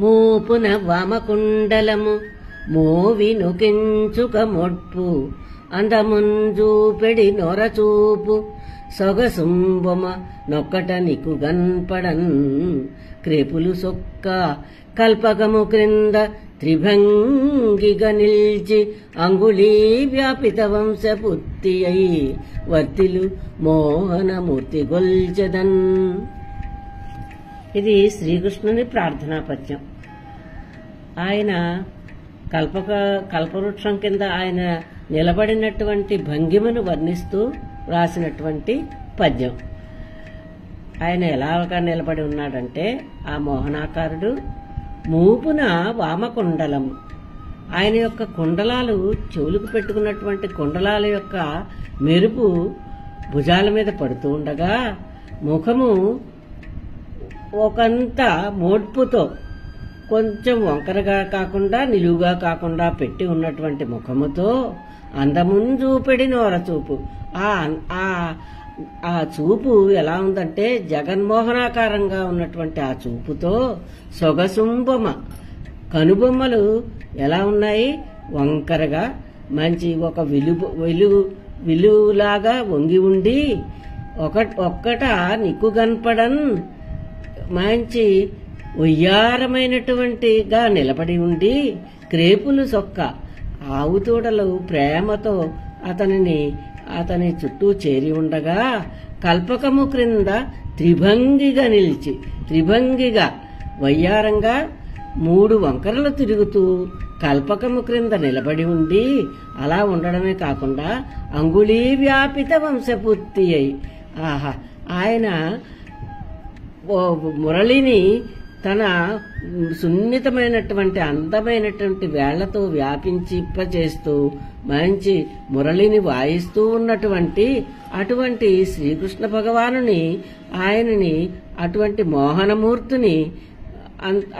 మూపున వామకుండలము మోవి నొకించుక మొట్పు అందముంజూపెడి నొరచూపు సొగసుంబొమ నొక్కట నీకు గన్పడన్ క్రేపులు సొక్క కల్పకము క్రింద త్రిభంగిగా నిల్చి అంగుళీ వ్యాపిత వంశపుత్తి అయి వర్తిలు మోహనమూర్తి గొల్చెదన్. ఇది శ్రీకృష్ణుని ప్రార్థనా పద్యం. ఆయన కల్పవృక్షం కింద ఆయన నిలబడినటువంటి భంగిమను వర్ణిస్తూ రాసినటువంటి పద్యం. ఆయన ఎలాగా నిలబడి ఉన్నాడంటే ఆ మోహనాకారుడు మూపున వామకుండలము, ఆయన యొక్క కుండలాలు చెవులకు పెట్టుకున్నటువంటి కుండలాల యొక్క మెరుపు భుజాల మీద పడుతూ ఉండగా ముఖము ఒకంత మోడ్పుతో కొంచెం వంకరగా కాకుండా నిలువుగా కాకుండా పెట్టి ఉన్నటువంటి ముఖముతో అందముంజూపెడి నోరచూపు, ఆ చూపు ఎలా ఉందంటే జగన్మోహనాకారంగా ఉన్నటువంటి ఆ చూపుతో సొగసుంబొమ కనుబొమ్మలు ఎలా ఉన్నాయి, వంకరగా మంచి ఒక విలులాగా వంగి ఉండి ఒక్కట నిక్కు గన్పడన్ మంచి ఉయ్యారమైనటువంటిగా నిలబడి ఉండి క్రేపులు సొక్క ఆవుతూడలు ప్రేమతో అతని చుట్టూ చేరి ఉండగా కల్పకము క్రింద త్రిభంగిగా నిలిచి, త్రిభంగిగా వయ్యారంగా 3 వంకరలు తిరుగుతూ కల్పకము క్రింద నిలబడి ఉండి అలా ఉండడమే కాకుండా అంగుళీ వ్యాపిత వంశపూర్తి అయి ఆయన మురళిని తన సున్నితమైనటువంటి అందమైనటువంటి వేళ్లతో వ్యాపించిప్పచేస్తూ మంచి మురళిని వాయిస్తూ ఉన్నటువంటి అటువంటి శ్రీకృష్ణ భగవానుని, ఆయనని అటువంటి మోహనమూర్తిని,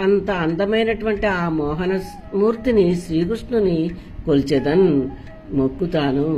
అంత అందమైనటువంటి ఆ మోహనమూర్తిని శ్రీకృష్ణుని కొల్చెదన్, మొక్కుతాను.